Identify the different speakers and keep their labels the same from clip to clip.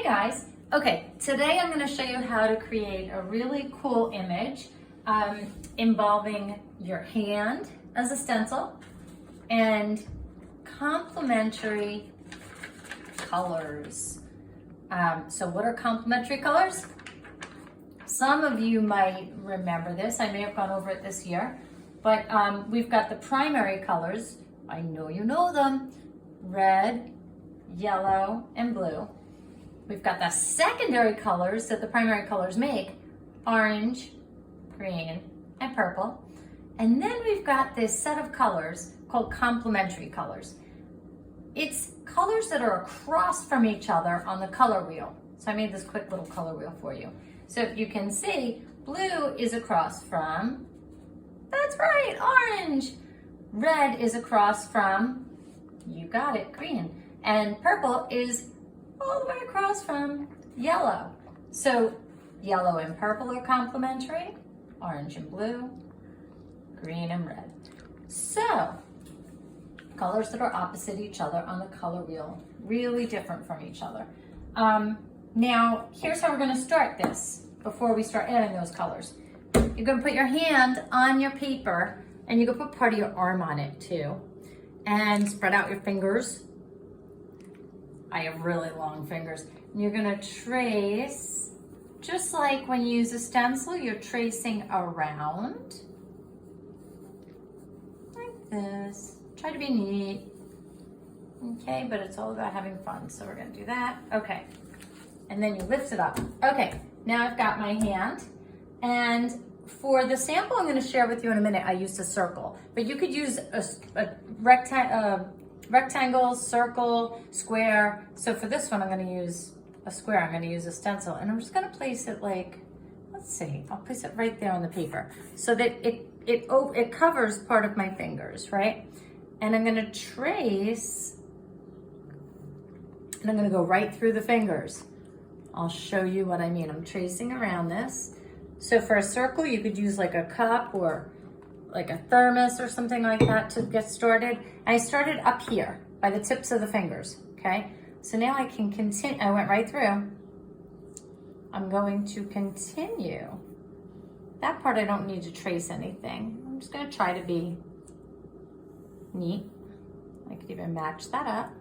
Speaker 1: Hey guys, okay, today I'm going to show you how to create a really cool image involving your hand as a stencil and complementary colors. So what are complementary colors? Some of you might remember this. I may have gone over it this year, but we've got the primary colors. I know you know them: red, yellow, and blue. We've got the secondary colors that the primary colors make: orange, green, and purple. And then we've got this set of colors called complementary colors. It's colors that are across from each other on the color wheel. So I made this quick little color wheel for you. So if you can see, blue is across from, that's right, orange. Red is across from, you got it, green. And purple is all the way across from yellow. So yellow and purple are complementary, orange and blue, green and red. So colors that are opposite each other on the color wheel, really different from each other. Now, here's how we're gonna start this before we start adding those colors. You're gonna put your hand on your paper and you can put part of your arm on it too. And spread out your fingers. I have really long fingers. And you're gonna trace, just like when you use a stencil, you're tracing around, like this. Try to be neat, okay, but it's all about having fun, so we're gonna do that. Okay, and then you lift it up. Okay, now I've got my hand, and for the sample I'm gonna share with you in a minute, I used a circle, but you could use a rectangle, circle, square. So for this one, I'm gonna use a square. I'm gonna use a stencil, and I'm just gonna place it like, let's see, I'll place it right there on the paper so that it covers part of my fingers, right? And I'm gonna trace, and I'm gonna go right through the fingers. I'll show you what I mean. I'm tracing around this. So for a circle, you could use like a cup or like a thermos or something like that to get started. I started up here by the tips of the fingers, okay? So now I can continue, I went right through. I'm going to continue. That part I don't need to trace anything. I'm just gonna try to be neat. I could even match that up.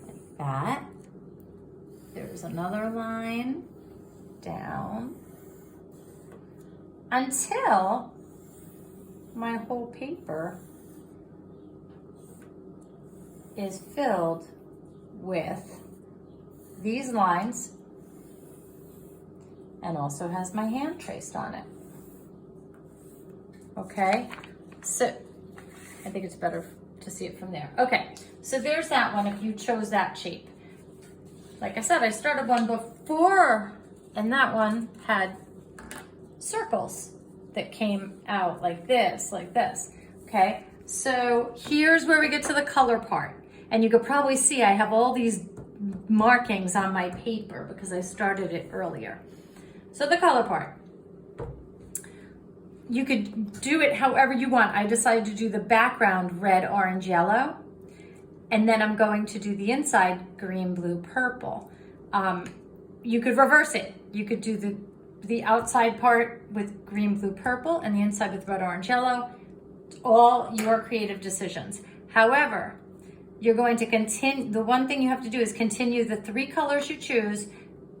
Speaker 1: Like that. There's another line down until my whole paper is filled with these lines and also has my hand traced on it. Okay, so I think it's better to see it from there. Okay, so there's that one if you chose that shape. Like I said, I started one before, and that one had circles that came out like this, okay? So here's where we get to the color part. And you could probably see I have all these markings on my paper because I started it earlier. So the color part. You could do it however you want. I decided to do the background red, orange, yellow. And then I'm going to do the inside green, blue, purple. You could reverse it. You could do the outside part with green, blue, purple, and the inside with red, orange, yellow. It's all your creative decisions. However, you're going to continue, the one thing you have to do is continue the three colors you choose,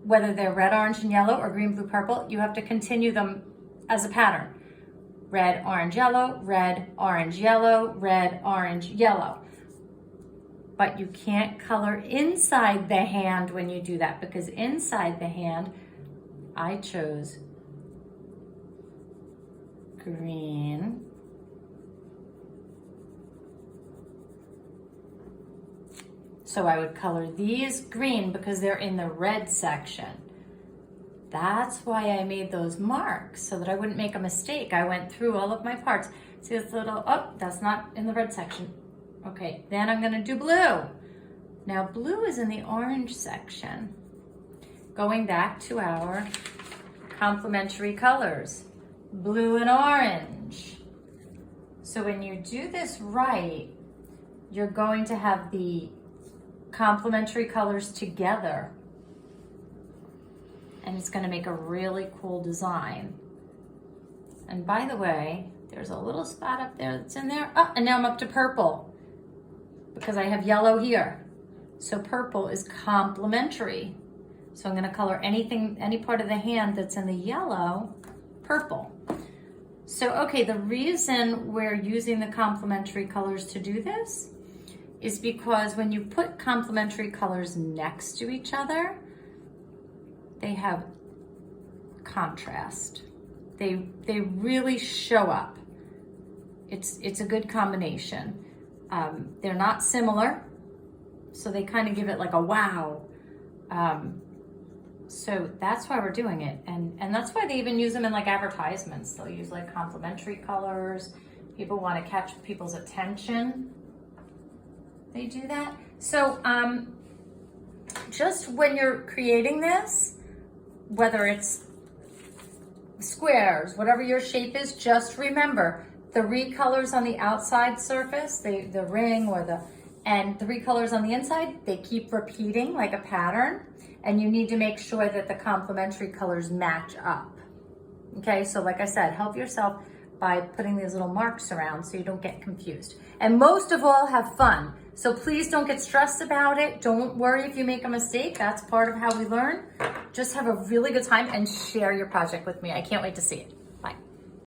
Speaker 1: whether they're red, orange, and yellow, or green, blue, purple. You have to continue them as a pattern. Red, orange, yellow, red, orange, yellow, red, orange, yellow. But you can't color inside the hand when you do that, because inside the hand, I chose green, so I would color these green because they're in the red section. That's why I made those marks, so that I wouldn't make a mistake. I went through all of my parts. See this little, oh, that's not in the red section. Okay, then I'm gonna do blue. Now blue is in the orange section. Going back to our complementary colors, blue and orange. So when you do this right, you're going to have the complementary colors together. And it's gonna make a really cool design. And by the way, there's a little spot up there that's in there. Oh, and now I'm up to purple because I have yellow here. So purple is complementary. So I'm gonna color anything, any part of the hand that's in the yellow, purple. So, okay, the reason we're using the complementary colors to do this is because when you put complementary colors next to each other, they have contrast. They really show up. It's a good combination. They're not similar, so they kind of give it like a wow. So that's why we're doing it, and that's why they even use them in like advertisements. They'll use like complementary colors. People want to catch people's attention. They do that. So just when you're creating this, whether it's squares, whatever your shape is, just remember 3 colors on the outside surface, the ring and 3 colors on the inside, they keep repeating like a pattern, and you need to make sure that the complementary colors match up. Okay, so like I said, help yourself by putting these little marks around so you don't get confused. And most of all, have fun. So please don't get stressed about it. Don't worry if you make a mistake. That's part of how we learn. Just have a really good time and share your project with me. I can't wait to see it.